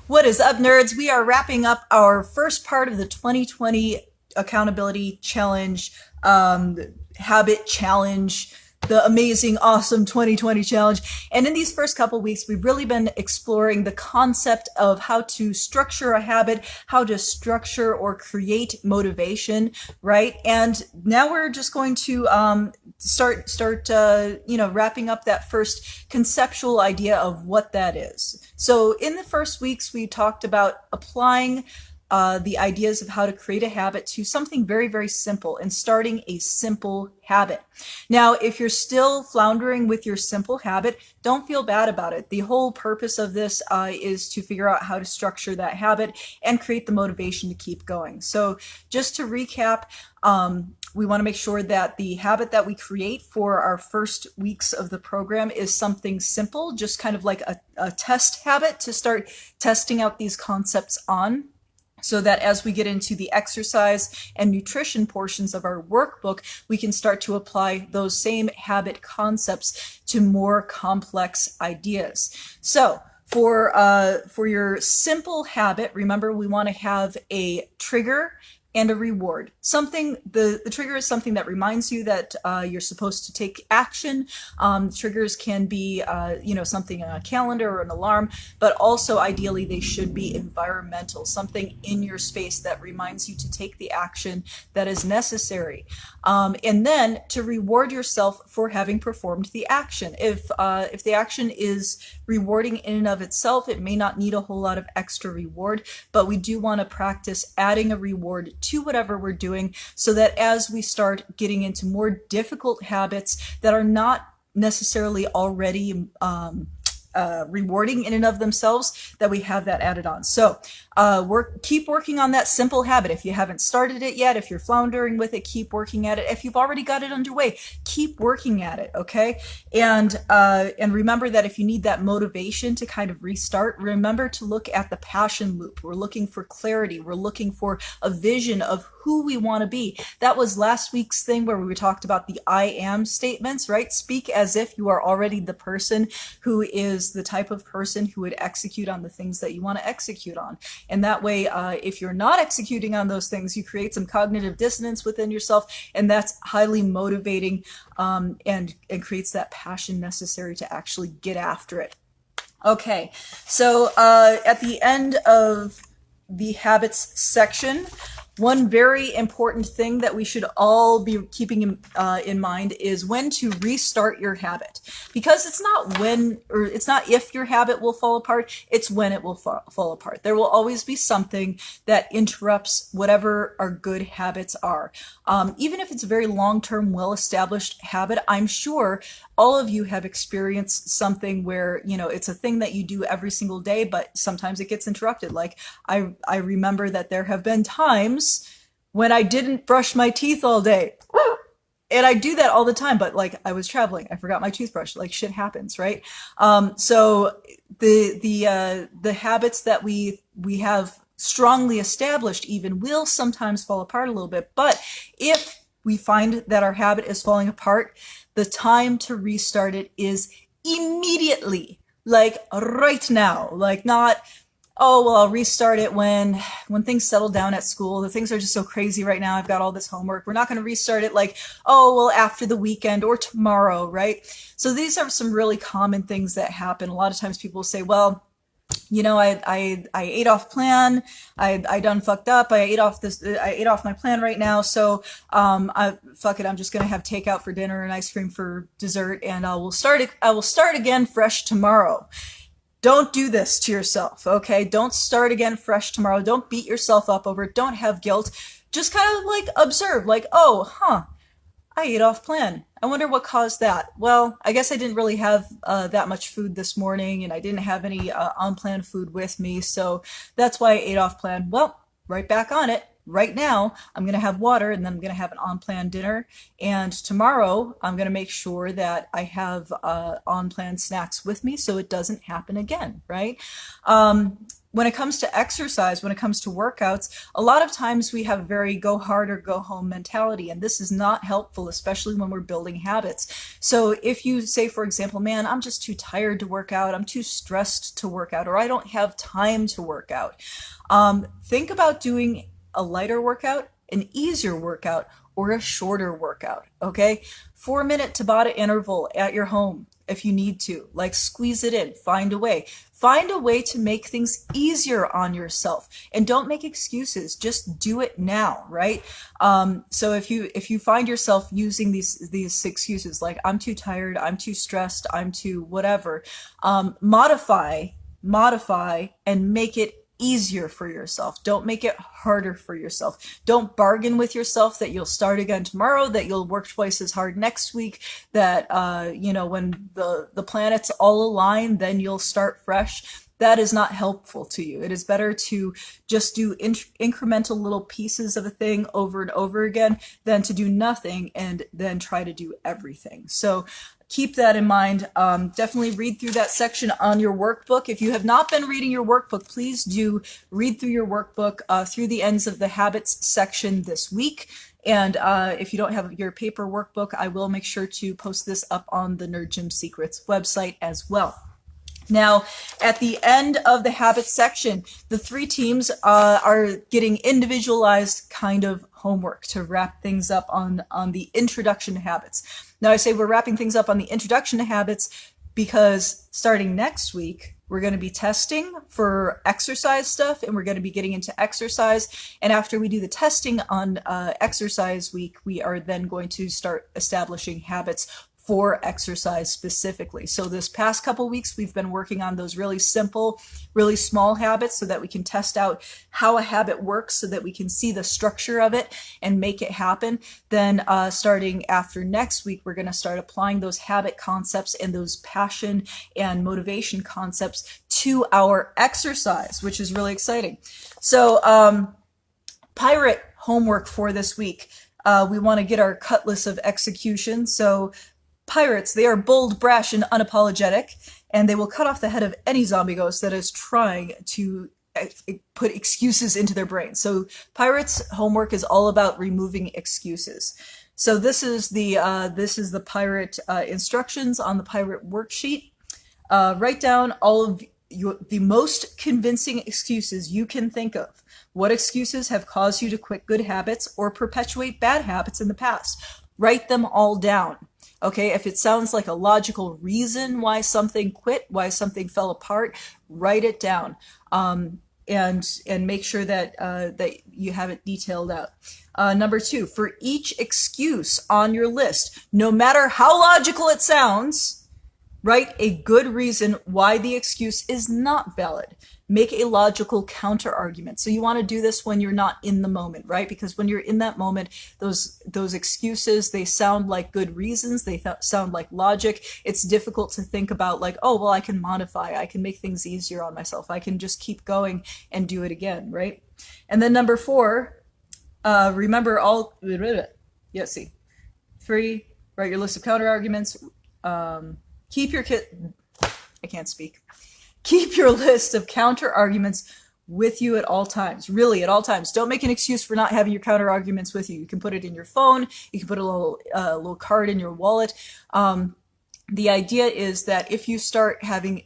What is up, nerds? We are wrapping up our first part of the 2020 accountability challenge, habit challenge, the amazing, awesome 2020 challenge. And in these first couple weeks, we've really been exploring the concept of how to structure a habit, how to structure or create motivation, right? And now we're just going to start wrapping up that first conceptual idea of what that is. So in the first weeks, we talked about applying the ideas of how to create a habit to something very, very simple and starting a simple habit. Now, if you're still floundering with your simple habit, don't feel bad about it. The whole purpose of this is to figure out how to structure that habit and create the motivation to keep going. So just to recap, we want to make sure that the habit that we create for our first weeks of the program is something simple, just kind of like a test habit to start testing out these concepts on, so that as we get into the exercise and nutrition portions of our workbook, we can start to apply those same habit concepts to more complex ideas. So for your simple habit, remember we want to have a trigger and a reward. The trigger is something that reminds you that you're supposed to take action. Triggers can be, something on a calendar or an alarm, but also ideally they should be environmental, something in your space that reminds you to take the action that is necessary. And then to reward yourself for having performed the action. If the action is rewarding in and of itself, it may not need a whole lot of extra reward, but we do want to practice adding a reward to whatever we're doing, so that as we start getting into more difficult habits that are not necessarily already rewarding in and of themselves, that we have that added on. So keep working on that simple habit. If you haven't started it yet, if you're floundering with it, keep working at it. If you've already got it underway, keep working at it, okay? And remember that if you need that motivation to kind of restart, remember to look at the passion loop. We're looking for clarity. We're looking for a vision of who we want to be. That was last week's thing where we talked about the I am statements, right? Speak as if you are already the person who is the type of person who would execute on the things that you want to execute on. And that way, if you're not executing on those things, you create some cognitive dissonance within yourself, and that's highly motivating and creates that passion necessary to actually get after it. Okay, so at the end of the habits section, one very important thing that we should all be keeping in mind is when to restart your habit. Because it's not if your habit will fall apart, it's when it will fall apart. There will always be something that interrupts whatever our good habits are. Even if it's a very long-term, well-established habit, I'm sure all of you have experienced something where, it's a thing that you do every single day, but sometimes it gets interrupted. Like I remember that there have been times when I didn't brush my teeth all day. And I do that all the time, but like I was traveling, I forgot my toothbrush, like shit happens, right? So the habits that we have strongly established even will sometimes fall apart a little bit. But if we find that our habit is falling apart, the time to restart it is immediately, like right now, like not, oh, well, I'll restart it when things settle down at school. The things are just so crazy right now. I've got all this homework. We're not going to restart it like, oh, well, after the weekend or tomorrow, right? So these are some really common things that happen. A lot of times people say, well, I ate off plan. I done fucked up. I ate off my plan right now. So, fuck it. I'm just going to have takeout for dinner and ice cream for dessert. And I will start again fresh tomorrow. Don't do this to yourself, okay? Don't start again fresh tomorrow. Don't beat yourself up over it. Don't have guilt. Just kind of like observe, like, I ate off plan. I wonder what caused that. Well, I guess I didn't really have that much food this morning, and I didn't have any on-plan food with me, so that's why I ate off plan. Well, right back on it. Right now, I'm going to have water, and then I'm going to have an on-plan dinner. And tomorrow, I'm going to make sure that I have on-plan snacks with me so it doesn't happen again, right? when it comes to exercise, when it comes to workouts, a lot of times we have a very go hard or go home mentality, and this is not helpful, especially when we're building habits. So if you say, for example, man, I'm just too tired to work out, I'm too stressed to work out, or I don't have time to work out, think about doing a lighter workout, an easier workout, or a shorter workout, okay? 4-minute Tabata interval at your home if you need to, like squeeze it in, find a way. Find a way to make things easier on yourself, and don't make excuses. Just do it now, right? So if you find yourself using these excuses like I'm too tired, I'm too stressed, I'm too whatever, modify, and make it easier for yourself. Don't make it harder for yourself. Don't bargain with yourself that you'll start again tomorrow, that you'll work twice as hard next week, that when the planets all align, then you'll start fresh. That is not helpful to you. It is better to just do incremental little pieces of a thing over and over again than to do nothing and then try to do everything. So keep that in mind. Definitely read through that section on your workbook. If you have not been reading your workbook, please do read through your workbook through the ends of the habits section this week. And if you don't have your paper workbook, I will make sure to post this up on the Nerd Gym Secrets website as well. Now, at the end of the habits section, the 3 teams are getting individualized kind of homework to wrap things up on the introduction to habits. Now, I say we're wrapping things up on the introduction to habits because starting next week, we're going to be testing for exercise stuff, and we're going to be getting into exercise. And after we do the testing on exercise week, we are then going to start establishing habits for exercise specifically. So this past couple weeks, we've been working on those really simple, really small habits so that we can test out how a habit works, so that we can see the structure of it and make it happen. Then starting after next week, we're going to start applying those habit concepts and those passion and motivation concepts to our exercise, which is really exciting. So pirate homework for this week. We want to get our cutlass of execution. So pirates, they are bold, brash, and unapologetic, and they will cut off the head of any zombie ghost that is trying to put excuses into their brain. So pirates' homework is all about removing excuses. So this is the pirate instructions on the pirate worksheet. Write down all of the most convincing excuses you can think of. What excuses have caused you to quit good habits or perpetuate bad habits in the past? Write them all down. Okay, if it sounds like a logical reason why something quit, why something fell apart, write it down, and make sure that that you have it detailed out. Number 2, for each excuse on your list, no matter how logical it sounds, write a good reason why the excuse is not valid. Make a logical counter argument. So you want to do this when you're not in the moment, right? Because when you're in that moment, those excuses, they sound like good reasons. They sound like logic. It's difficult to think about like, oh, well, I can modify. I can make things easier on myself. I can just keep going and do it again, right? And then number 4, remember all, yeah, see. 3, write your list of counter arguments. Keep your I can't speak. Keep your list of counter arguments with you at all times, really at all times. Don't make an excuse for not having your counter arguments with you. You can put it in your phone. You can put a little card in your wallet. The idea is that if you start having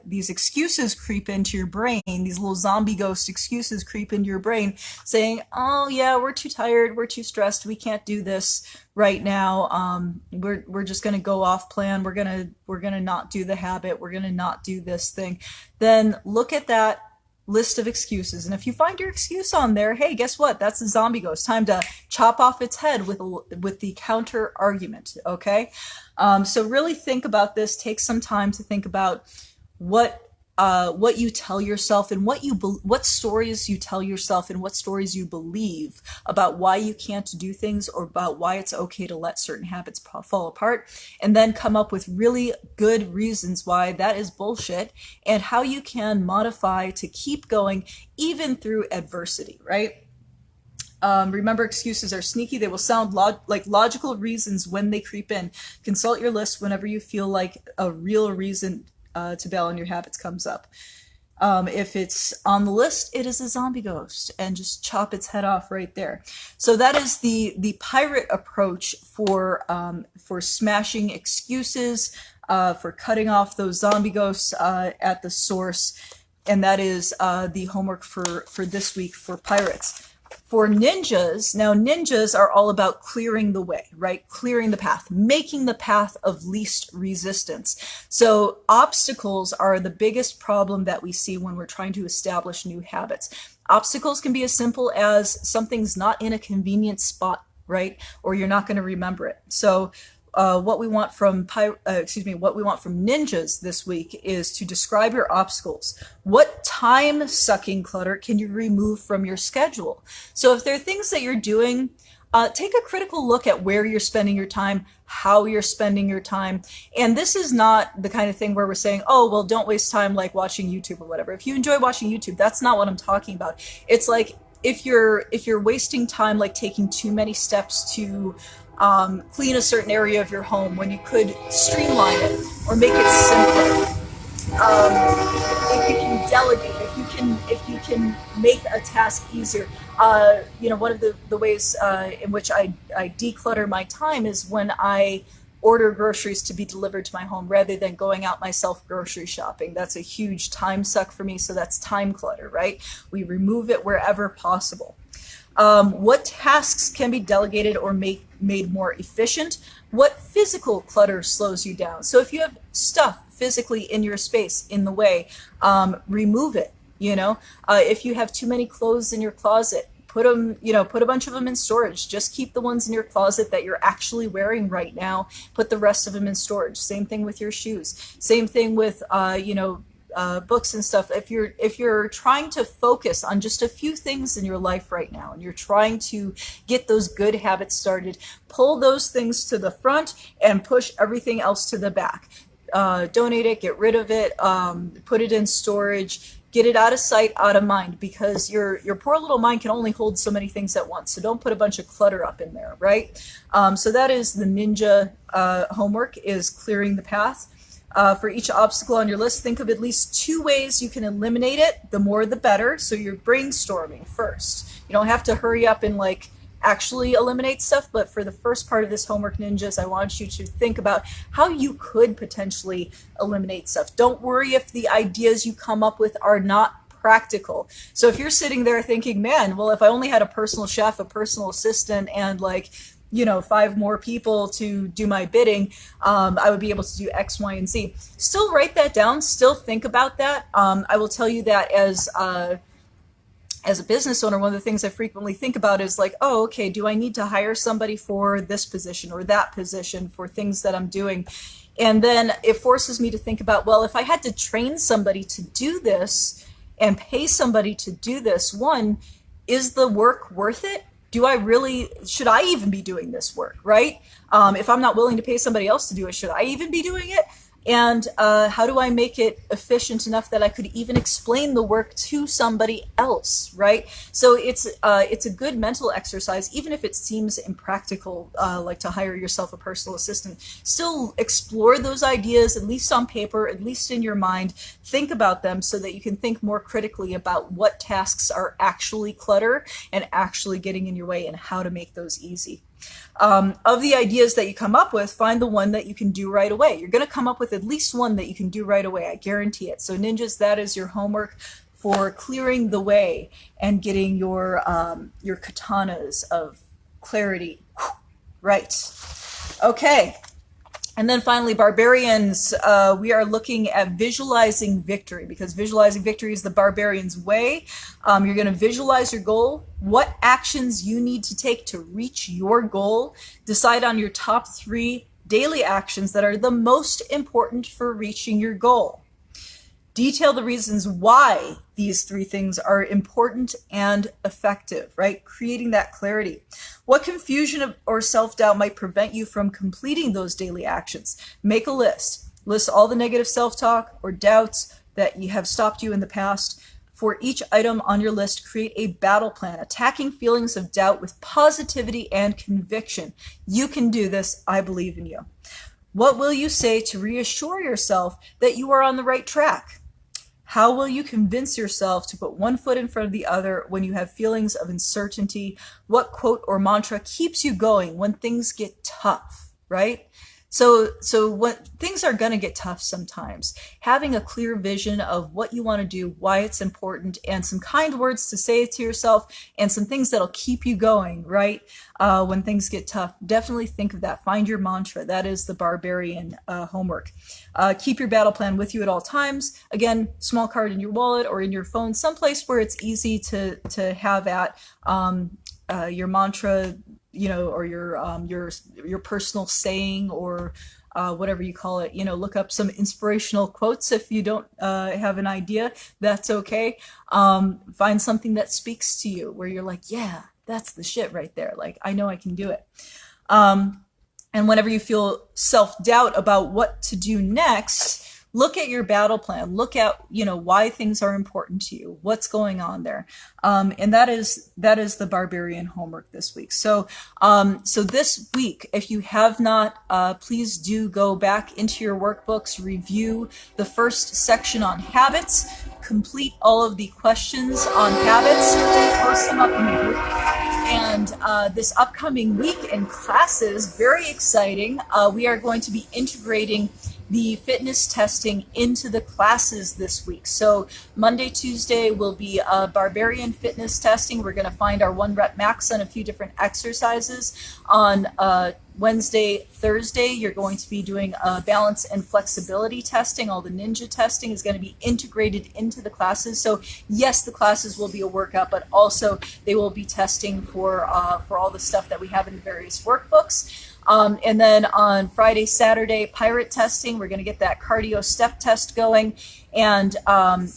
these excuses creep into your brain, these little zombie ghost excuses creep into your brain saying, oh yeah, we're too tired, we're too stressed, we can't do this right now, we're just going to go off plan, we're going to not do the habit, we're going to not do this thing, then look at that list of excuses, and if you find your excuse on there, hey, guess what? That's a zombie ghost. Time to chop off its head with the counter argument. Okay, so really think about this. Take some time to think about what you tell yourself and what stories you tell yourself and what stories you believe about why you can't do things or about why it's okay to let certain habits fall apart, and then come up with really good reasons why that is bullshit and how you can modify to keep going even through adversity, right? Remember, excuses are sneaky. They will sound like logical reasons when they creep in. Consult your list whenever you feel like a real reason to bail on your habits comes up. If it's on the list, it is a zombie ghost, and just chop its head off right there. So that is the pirate approach for smashing excuses, for cutting off those zombie ghosts at the source, and that is the homework for this week for pirates. For ninjas, now ninjas are all about clearing the way, right? Clearing the path, making the path of least resistance. So obstacles are the biggest problem that we see when we're trying to establish new habits. Obstacles can be as simple as something's not in a convenient spot, right? Or you're not going to remember it. So what we want from ninjas this week is to describe your obstacles. What time-sucking clutter can you remove from your schedule? So if there are things that you're doing, take a critical look at where you're spending your time, how you're spending your time. And this is not the kind of thing where we're saying, oh, well, don't waste time like watching YouTube or whatever. If you enjoy watching YouTube, that's not what I'm talking about. It's like if you're wasting time like taking too many steps to clean a certain area of your home when you could streamline it or make it simpler. If you can delegate, if you can make a task easier. One of the ways in which I declutter my time is when I order groceries to be delivered to my home rather than going out myself grocery shopping. That's a huge time suck for me, so that's time clutter, right? We remove it wherever possible. What tasks can be delegated or made more efficient? What physical clutter slows you down? So if you have stuff physically in your space in the way, remove it. If you have too many clothes in your closet, put a bunch of them in storage. Just keep the ones in your closet that you're actually wearing right now. Put the rest of them in storage. Same thing with your shoes. Same thing with books and stuff. If you're trying to focus on just a few things in your life right now and you're trying to get those good habits started, pull those things to the front and push everything else to the back. Donate it, get rid of it, put it in storage, get it out of sight, out of mind, because your poor little mind can only hold so many things at once. So don't put a bunch of clutter up in there, right? So that is the ninja homework, is clearing the path. For each obstacle on your list, think of at least 2 ways you can eliminate it. The more the better. So you're brainstorming first. You don't have to hurry up and actually eliminate stuff, but for the first part of this homework, ninjas, I want you to think about how you could potentially eliminate stuff. Don't worry if the ideas you come up with are not practical. So if you're sitting there thinking, man, well, if I only had a personal chef, a personal assistant, and 5 more people to do my bidding, I would be able to do X, Y, and Z. Still write that down. Still think about that. I will tell you that as a business owner, one of the things I frequently think about is oh, okay, do I need to hire somebody for this position or that position for things that I'm doing? And then it forces me to think about, well, if I had to train somebody to do this and pay somebody to do this, one, is the work worth it? Should I even be doing this work, right? If I'm not willing to pay somebody else to do it, should I even be doing it? And how do I make it efficient enough that I could even explain the work to somebody else, right? So it's a good mental exercise, even if it seems impractical, like to hire yourself a personal assistant. Still explore those ideas, at least on paper, at least in your mind. Think about them so that you can think more critically about what tasks are actually clutter and actually getting in your way and how to make those easy. Of the ideas that you come up with, find the one that you can do right away. You're going to come up with at least one that you can do right away. I guarantee it. So ninjas, that is your homework for clearing the way and getting your katanas of clarity right. Okay. And then finally, barbarians, we are looking at visualizing victory, because visualizing victory is the barbarian's way. You're going to visualize your goal, what actions you need to take to reach your goal, decide on your top 3 daily actions that are the most important for reaching your goal. Detail the reasons why these 3 things are important and effective, right? Creating that clarity. What confusion or self-doubt might prevent you from completing those daily actions? Make a list. List all the negative self-talk or doubts that have stopped you in the past. For each item on your list, create a battle plan, attacking feelings of doubt with positivity and conviction. You can do this. I believe in you. What will you say to reassure yourself that you are on the right track? How will you convince yourself to put one foot in front of the other when you have feelings of uncertainty? What quote or mantra keeps you going when things get tough, right? So when things are going to get tough sometimes, having a clear vision of what you want to do, why it's important, and some kind words to say to yourself, and some things that'll keep you going, right? When things get tough, definitely think of that. Find your mantra. That is the Barbarian Homework. Keep your battle plan with you at all times. Again, small card in your wallet or in your phone, someplace where it's easy to have at your mantra, or your personal saying, or whatever you call it. Look up some inspirational quotes if you don't have an idea. That's okay. Find something that speaks to you where you're like, yeah, that's the shit right there. Like, I know I can do it. And whenever you feel self-doubt about what to do next, look at your battle plan. Look at, why things are important to you, what's going on there. And that is the Barbarian Homework this week. So this week, if you have not, please do go back into your workbooks, review the first section on habits, complete all of the questions on habits, post them up in the group. And this upcoming week in classes, very exciting, we are going to be integrating the fitness testing into the classes this week. So Monday, Tuesday will be Barbarian fitness testing. We're going to find our 1 rep max on a few different exercises. On Wednesday, Thursday, you're going to be doing balance and flexibility testing. All the ninja testing is going to be integrated into the classes. So yes, the classes will be a workout, but also they will be testing for all the stuff that we have in the various workbooks. And then on Friday, Saturday, pirate testing, we're going to get that cardio step test going. And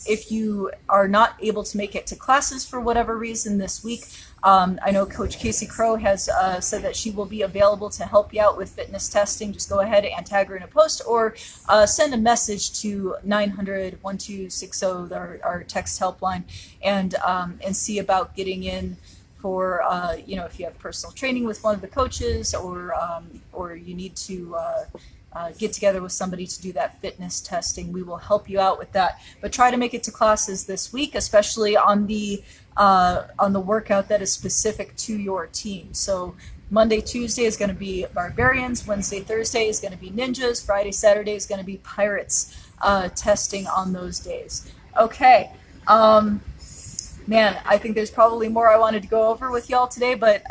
if you are not able to make it to classes for whatever reason this week, I know Coach Casey Crow has said that she will be available to help you out with fitness testing. Just go ahead and tag her in a post, or send a message to 900-1260, our text helpline, and see about getting in for if you have personal training with one of the coaches, or you need to get together with somebody to do that fitness testing. We will help you out with that. But try to make it to classes this week, especially on the workout that is specific to your team. So Monday, Tuesday is going to be Barbarians. Wednesday, Thursday is going to be Ninjas. Friday, Saturday is going to be Pirates testing on those days. Okay. Man, I think there's probably more I wanted to go over with y'all today, but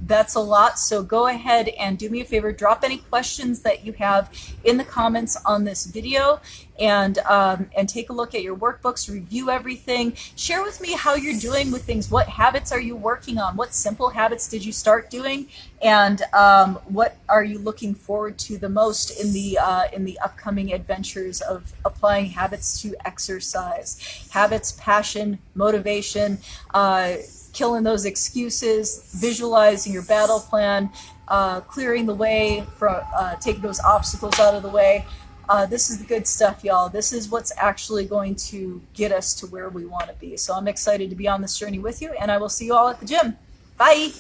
that's a lot. So go ahead and do me a favor, drop any questions that you have in the comments on this video, and take a look at your workbooks, review everything, share with me how you're doing with things. What habits are you working on? What simple habits did you start doing? And what are you looking forward to the most in the upcoming adventures of applying habits to exercise? Habits, passion, motivation, killing those excuses, visualizing your battle plan, clearing the way, for taking those obstacles out of the way. This is the good stuff, y'all. This is what's actually going to get us to where we want to be. So I'm excited to be on this journey with you, and I will see you all at the gym. Bye.